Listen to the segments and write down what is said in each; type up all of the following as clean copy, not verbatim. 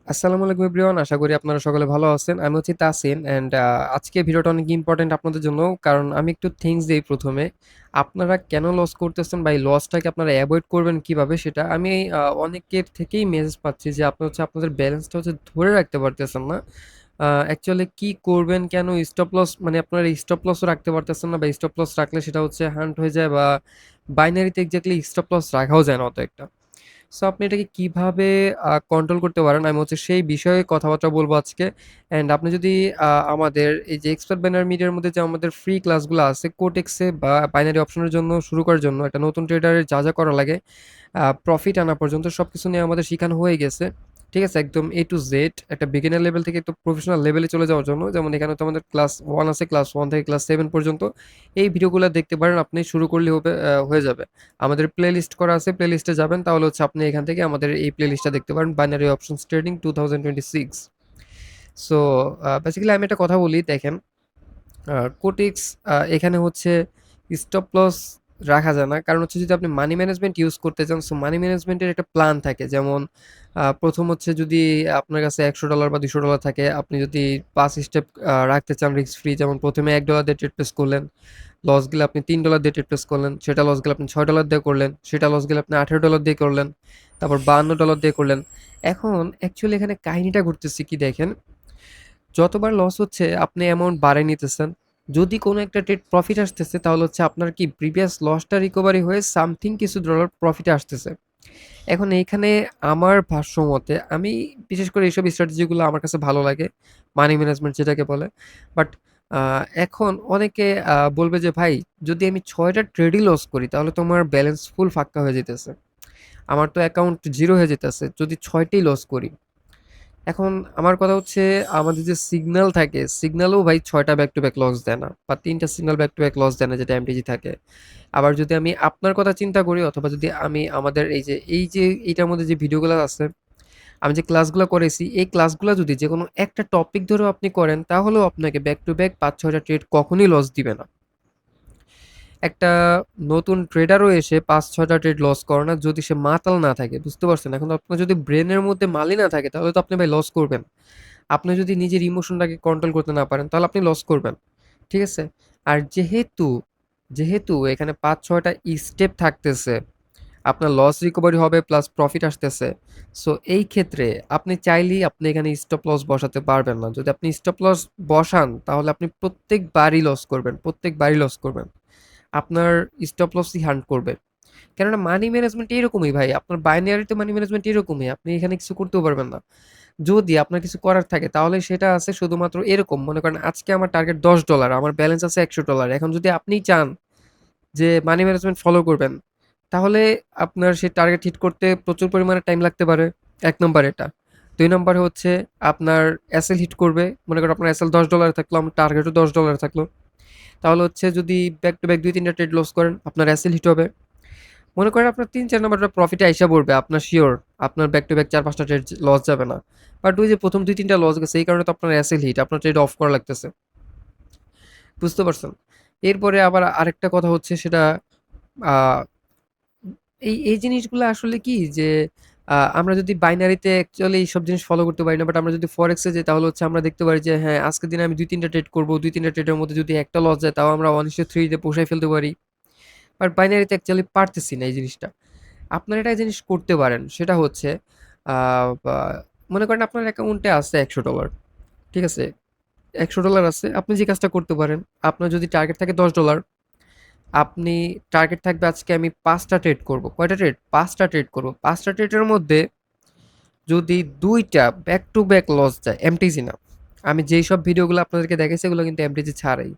আসসালামু আলাইকুম এভরিওয়ান। আশা করি আপনারা সকলে ভালো আছেন। আমি হচ্ছি তাসিন অ্যান্ড আজকে ভিডিওটা অনেক ইম্পোর্টেন্ট আপনাদের জন্য। কারণ আমি একটু থিংস দেই ১ম এ। আপনারা কেন লস করতেছেন বা এই লসটাকে আপনারা এভয়েড করবেন কিভাবে সেটা আমি অনেকের থেকেই মেসেজ পাচ্ছি যে আপনাদের ব্যালেন্সটা ধরে রাখতে পারতেছেন না। অ্যাকচুয়ালি কি করবেন, কেন স্টপ লস মানে আপনারা স্টপ লসও রাখতে পারতেছেন না বা স্টপ লস রাখলে সেটা হান্ট হয়ে যায় বা বাইনারিতে এক্সাক্টলি স্টপ লস রাখাও যায় না অত একটা। সো আপনি এটাকে কিভাবে কন্ট্রোল করতে পারেন? আমি সেই বিষয়ে কথাবার্তা বলবো আজকে। অ্যান্ড আপনি যদি আমাদের এই যে এক্সপার্ট বাইনারি মিডিয়ার মধ্যে যে আমাদের ফ্রি ক্লাসগুলো আছে কোটেক্সে বা বাইনারি অপশনের জন্য শুরু করার জন্য একটা নতুন ট্রেডারের যা করা লাগে প্রফিট আনা পর্যন্ত সবকিছু নিয়ে আমাদের শিখানো হয়ে গেছে। ঠিক আছে? একদম A to Z একটা বিগিনার লেভেল থেকে একটু প্রফেশনাল লেভেলে চলে যাওয়ার জন্য। যেমন এখানে তো আমাদের ক্লাস 1 আছে, ক্লাস 1 থেকে ক্লাস 7 পর্যন্ত। এই ভিডিওগুলা দেখতে পারেন, আপনি শুরু করলেই হয়ে যাবে। আমাদের প্লেলিস্ট করা আছে, প্লেলিস্টে যাবেন তাহলে আপনি এখান থেকে আমাদের এই প্লেলিস্টটা দেখতে পারেন, binary options trading 2026। So basically আমি একটা কথা বলি, দেখেন কোটেক্স এখানে স্টপ লস রাখা যায় না। কারণ যদি আপনি মানি ম্যানেজমেন্ট ইউজ করতে চান, সো মানি ম্যানেজমেন্টের একটা প্ল্যান থাকে। যেমন প্রথম যদি আপনার কাছে $100 বা $200 থাকে, আপনি যদি 5 স্টেপ রাখতে চান রিস্ক ফ্রি, যেমন প্রথমে $1 দিয়ে ট্রেড প্লেস করলেন, লস গেলে আপনি $3 দিয়ে ট্রেড প্লেস করলেন, সেটা লস গেলে আপনি $6 দিয়ে করলেন, সেটা লস গেলে আপনি $18 দিয়ে করলেন, তারপর $52 দিয়ে করলেন। এখন অ্যাকচুয়ালি এখানে কাহিনীটা ঘটতেছে কি দেখেন, যতবার লস হচ্ছে আপনি অ্যামাউন্ট বাড়ায় নিতেছেন। যদি কোনো একটা ট্রেড প্রফিট আসতেছে তাহলে আপনার কি প্রিভিয়াস লসটা রিকভারি হয়ে সামথিং কিছু ডলার প্রফিটে আসতেছে। এখন এইখানে আমার ভাষ্যমতে আমি বিশেষ করে এইসব স্ট্র্যাটেজিগুলো আমার কাছে ভালো লাগে। মানি ম্যানেজমেন্ট যেটাকে বলে। বাট আ এখন অনেকে বলবে যে, "ভাই, যদি আমি ৬ টা ট্রেডই লস করি তাহলে তো আমার ব্যালেন্স ফুল ফাক্কা হয়ে যাইতেছে। আমার তো অ্যাকাউন্ট 0 হয়ে যাইতেছে যদি ৬ টিই লস করি।" এখন আমার কথা আমাদের যে সিগন্যাল থাকে, সিগন্যালেও ভাই ৬ টা ব্যাক টু ব্যাক লস দেয় না বা ৩ টা signal back to back loss দেয় না, যেটা এমটিজি থাকে। আবার যদি আমি আপনার কথা চিন্তা করি অথবা যদি আমি আমাদের এই যে এইটার মধ্যে যে ভিডিওগুলো আছে, আমি যে ক্লাসগুলো করেছি, এই ক্লাসগুলো যদি যেকোনো একটা টপিক ধরেও আপনি করেন তাহলেও আপনাকে ব্যাক টু ব্যাক ৫-৬ টা ট্রেড কখনোই লস দিবে না। একটা নতুন ট্রেডারও এসে ৫-৬ টা ট্রেড লস করে না যদি সে মাতাল না থাকে। বুঝতে পারছেন? এখন আপনার যদি ব্রেনের মধ্যে মালই না থাকে তাহলে তো আপনি ভাই লস করবেন। আপনি যদি নিজের ইমোশনটাকে কন্ট্রোল করতে না পারেন তাহলে আপনি লস করবেন। ঠিক আছে? আর যেহেতু এখানে ৫-৬ টা স্টেপ থাকতেছে, আপনার লস রিকভারি হবে প্লাস প্রফিট আসতেছে। সো এই ক্ষেত্রে আপনি চাইলেই আপনি এখানে স্টপ লস বসাতে পারবেন না। যদি আপনি স্টপ লস বসান তাহলে আপনি প্রত্যেকবারই লস করবেন, প্রত্যেকবারই লস করবেন। আপনার স্টপ লসই হান্ট করবে। কেননা মানি ম্যানেজমেন্ট এরকমই ভাই। আপনার বাইনারিতে মানি ম্যানেজমেন্ট এরকমই। আপনি এখানে কিছু করতেও পারবেন না। যদি আপনার কিছু করার থাকে তাহলে সেটা আছে শুধুমাত্র এরকম, মনে করেন আজকে আমার টার্গেট $10, আমার ব্যালেন্স আছে $100। এখন যদি আপনি চান যে মানি ম্যানেজমেন্ট ফলো করবেন, তাহলে আপনার সেই টার্গেট হিট করতে প্রচুর পরিমাণে টাইম লাগতে পারে। ১ নাম্বার এটা। ২ নাম্বার আপনার এসএল হিট করবে। মনে করেন আপনার এসএল $10 থাকলো, আমার টার্গেটও $10 থাকলো। তাহলে যদি ব্যাক টু ব্যাক ২-৩ টা ট্রেড লস করেন, আপনার এসএল হিট হবে। মনে করেন আপনার ৩-৪ নাম্বারটা প্রফিটে আইসা পড়বে, আপনার সিওর আপনার ব্যাক টু ব্যাক ৪-৫ টা ট্রেড লস যাবে না। বাট ওই যে ১ম ২-৩ টা লস গেছে এই কারণে তো আপনার এসএল হিট, আপনার ট্রেড অফ করা লাগতেছে। বুঝতে পারছেন? এরপরে আবার আরেকটা কথা সেটা আ এই জিনিসগুলো আসলে কি যে আমরা যদি বাইনারিতে অ্যাকচুয়ালি এইসব জিনিস ফলো করতে পারি না। বাট আমরা যদি ফরেক্সে যাই তাহলে আমরা দেখতে পারি যে হ্যাঁ, আজকের দিনে আমি ২-৩ টা ট্রেড করব। ২-৩ টা ট্রেডের মধ্যে যদি একটা লস যায় তাও আমরা 1:3 তে পোষায় ফেলতে পারি। বাট বাইনারিতে অ্যাকচুয়ালি পারতেছি না এই জিনিসটা। আপনারা একটা জিনিস করতে পারেন। সেটা আ বা মনে করেন আপনার অ্যাকাউন্টে আছে $100। ঠিক আছে? $100 আছে। আপনি যে কাজটা করতে পারেন, আপনার যদি টার্গেট থাকে $10, আপনি টার্গেট থাকবে আজকে আমি ৫ টা ট্রেড করব। কয়টা ট্রেড? ৫ টা ট্রেড করব। ৫ টা ট্রেডের মধ্যে যদি ২ টা ব্যাক টু ব্যাক লস যায়, এমটিজি না। আমি যেই সব ভিডিওগুলো আপনাদেরকে দেখাইছি এগুলো কিন্তু এমটিজি ছাড়াই।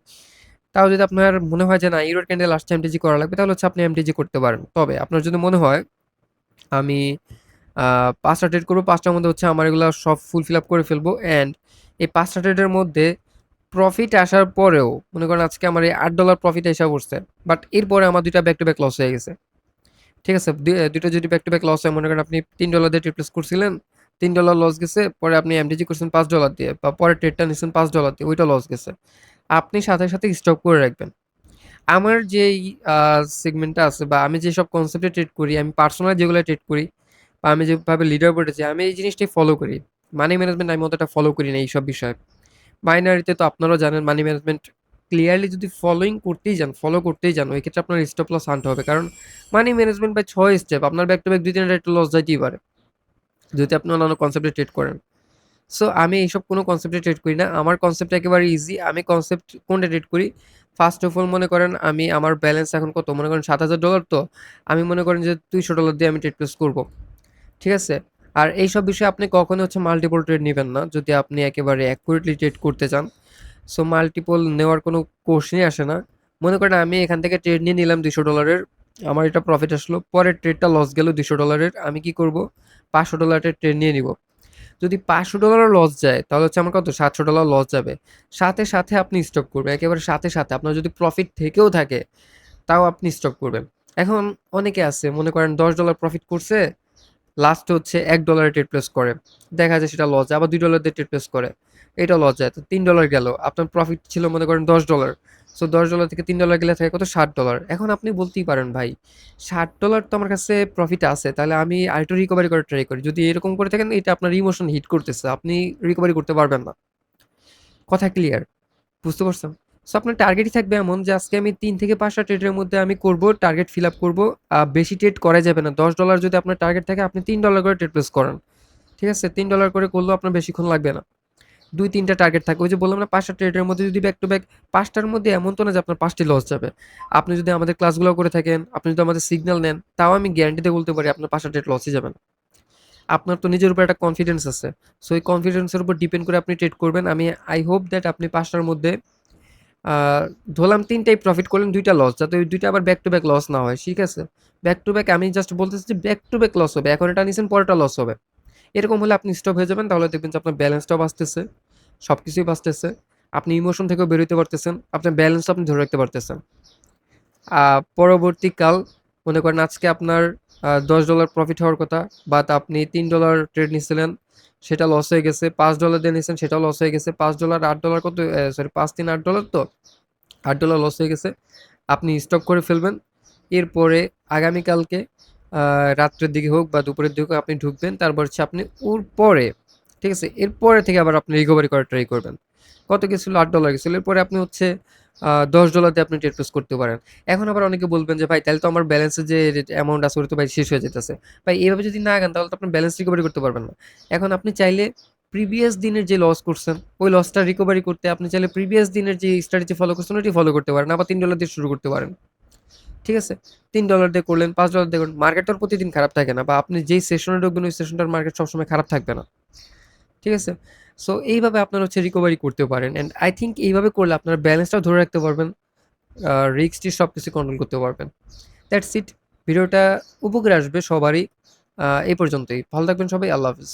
তাও যদি আপনার মনে হয় যে না ইউরোর ক্যান্ডেল আসছে এমটিজি করা লাগবে তাহলে আপনি এমটিজি করতে পারেন। তবে আপনার যদি মনে হয় আমি ৫ টা ট্রেড করব, ৫ টার মধ্যে আমার এগুলা সব ফুলফিল আপ করে ফেলবো অ্যান্ড এই ৫ টা ট্রেডের মধ্যে প্রফিট আসার পরেও মনে করেন আজকে আমার এই $৮ প্রফিট আইসা পড়ছে। বাট এরপরে আমার ২ টা ব্যাক টু ব্যাক লস হয়ে গেছে। ঠিক আছে? ২ টা যদি ব্যাক টু ব্যাক লস হয়, মনে করেন আপনি $৩ দিয়ে ট্রেড প্লেস করছিলেন, $৩ লস গেছে। পরে আপনি এমটিজি করছেন $৫ দিয়ে বা পরের ট্রেডটা নিছেন $৫ দিয়ে, ওইটা লস গেছে। আপনি সাথে স্টপ করে রাখবেন। আমার যেই আ সেগমেন্টটা আছে বা আমি যেসব কনসেপ্টে ট্রেড করি, আমি পার্সোনাল যেগুলো ট্রেড করি বা আমি যেভাবে লিডার বোর্ডে যাই, আমি এই জিনিসটাই ফলো করি। মানি ম্যানেজমেন্ট আমি অতটা ফলো করি না এইসব বিষয়ে। বাইনারিতে তো আপনারাও জানেন মানি ম্যানেজমেন্ট ক্লিয়ারলি যদি ফলো করতেই যান ওই ক্ষেত্রে আপনার স্টপ লস আনতে হবে, কারণ মানি ম্যানেজমেন্ট বাই 6 স্টেপ আপনার ব্যাক টু ব্যাক 2-3টা একটু লস যাইতেই পারে যদি আপনি অন্যান্য কনসেপ্টে ট্রেড করেন। সো আমি এইসব কোনো কনসেপ্টে ট্রেড করি না। আমার কনসেপ্ট একেবারে ইজি। আমি কনসেপ্ট কোনটা ট্রেড করি? ফার্স্ট অফ অল মনে করেন আমি আমার ব্যালেন্স এখন কত? মনে করেন $৭,০০০ তো। আমি মনে করেন যে $200 দিয়ে আমি ট্রেড প্লেস করব। ঠিক আছে? আর এইসব বিষয়ে আপনি কখনোই হচ্ছে মাল্টিপল ট্রেড নিবেন না যদি আপনি একেবারে অ্যাকুরেটলি ট্রেড করতে চান। সো মাল্টিপল নেওয়ার কোনো কোশ্চেনই আসে না। মনে করেন আমি এখান থেকে ট্রেড নিয়ে নিলাম $200, আমার এটা প্রফিট আসলো। পরের ট্রেডটা লস গেল $200, আমি কি করব? $500 এর ট্রেড নিয়ে নিব। যদি $500 লস যায় তাহলে হচ্ছে আমার কত $700 লস যাবে। সাথে সাথে আপনি স্টপ করবেন, একেবারে সাথে সাথে আপনার যদি প্রফিট থেকেও থাকে তাও আপনি স্টপ করবেন। এখন অনেকে আছে মনে করেন $10 প্রফিট করছে, লাস্টে হচ্ছে $1 ট্রেড প্লেস করে, দেখা যায় সেটা লস যায়, আবার $2 দিয়ে ট্রেড প্লেস করে, এটা লস যায়, তো $3 গেল, আপনার প্রফিট ছিল মনে করেন $10, সো $10 থেকে $3 গেলে থাকে কত $60। এখন আপনি বলতেই পারেন ভাই $60 তো আমার কাছে প্রফিট আছে, তাহলে আমি আরেকটু রিকভারি করে ট্রাই করি। যদি এরকম করে থাকেন এটা আপনার ইমোশন হিট করতেছে, আপনি রিকভারি করতে পারবেন না। কথা ক্লিয়ার? বুঝতে পারছেন? সো আপনার টার্গেটই থাকবে এমন যে আজকে আমি ৩ থেকে ৫টা ট্রেডের মধ্যে আমি করব, টার্গেট ফিল আপ করব। বেশি ট্রেড করা যাবে না। $10 যদি আপনার টার্গেট থাকে আপনি $3 করে ট্রেড প্লেস করেন। ঠিক আছে? $3 করে করলেও আপনার বেশিক্ষণ লাগবে না। ২-৩টা টার্গেট থাকে। ওই যে বললাম না ৫টা ট্রেডের মধ্যে যদি ব্যাক টু ব্যাক ৫টার মধ্যে এমন তো না যে আপনার ৫টি লস যাবে। আপনি যদি আমাদের ক্লাসগুলো করে থাকেন, আপনি যদি আমাদের সিগন্যাল নেন, তাও আমি গ্যারান্টি দিয়ে বলতে পারি আপনার ৫টা ট্রেড লসই যাবে না। আপনার তো নিজের উপর একটা কনফিডেন্স আছে। সো এই কনফিডেন্সের উপর ডিপেন্ড করে আপনি ট্রেড করবেন। আমি আই হোপ দ্যাট আপনি ৫টার মধ্যে আ ধরলাম ৩ টাই প্রফিট করলেন, ২ টা লস। যাতে ওই ২ টা আবার ব্যাক টু ব্যাক লস না হয়। ঠিক আছে? ব্যাক টু ব্যাক আমি জাস্ট বলতেছি যে ব্যাক টু ব্যাক লস হবে। এখন এটা নিছেন পরেরটা লস হবে। এরকম হলে আপনি স্টপ হয়ে যাবেন, তাহলে দেখবেন যে আপনার ব্যালেন্সটাও বাঁচতেছে। সবকিছুই বাঁচতেছে। আপনি ইমোশন থেকেও বের হইতে পারতেছেন। আপনার ব্যালেন্সটা আপনি ধরে রাখতে পারতেছেন। আ পরবর্তীকাল মনে করেন আজকে আপনার $10 প্রফিট হওয়ার কথা, বাট আপনি $3 ট্রেড নিছিলেন, সেটা লস হয়ে গেছে। $5 দিয়ে নিছেন, সেটাও লস হয়ে গেছে। $5 $8 কত, সরি ৫-৩ $8 তো? $8 লস হয়ে গেছে। আপনি স্টপ করে ফেলবেন। এরপরে আগামীকালকে আ রাত্রের দিকে হোক বা দুপুরের দিকে হোক আপনি ঢুকবেন। তারপর হচ্ছে আপনি ওর পরে, ঠিক আছে? এরপরে থেকে আবার আপনি রিকভারি করার ট্রাই করবেন। কত গেছিল? $8 গেছিল। এরপরে আপনি হচ্ছে $10 দিয়ে আপনি ট্রেড প্লেস করতে পারেন। এখন আবার অনেকে বলবেন যে, "ভাই তাইলে তো আমার ব্যালেন্সে যে অ্যামাউন্ট আছে ওটা তো ভাই শেষ হয়ে যাইতেছে।" ভাই এভাবে যদি না আগান তাহলে তো আপনার ব্যালেন্স রিকভারি করতে পারবেন না। এখন আপনি চাইলে প্রিভিয়াস দিনের যে লস করছেন, ওই লসটা রিকভারি করতে আপনি চাইলে প্রিভিয়াস দিনের যে স্ট্র্যাটেজি ফলো করছেন ওইটাই ফলো করতে পারেন। আবার $3 দিয়ে শুরু করতে পারেন। ঠিক আছে? $3 দিয়ে করলেন, $5 দিয়ে করলেন। মার্কেট তো আর প্রতিদিন খারাপ থাকে না, বা আপনি যেই সেশনে ঢুকবেন ওই সেশনটার মার্কেট সবসময় খারাপ থাকবে না। ঠিক আছে? সো এইভাবে আপনারা হচ্ছে রিকভারি করতে পারেন। অ্যান্ড আই থিংক এইভাবে করলে আপনারা ব্যালেন্সটাও ধরে রাখতে পারবেন। রিস্ক-টিস্ক সবকিছু কন্ট্রোল করতে পারবেন। That's it. ভিডিওটা উপকারে আসবে সবারই। এই পর্যন্তই। ভালো থাকবেন সবাই। আল্লাহ হাফেজ।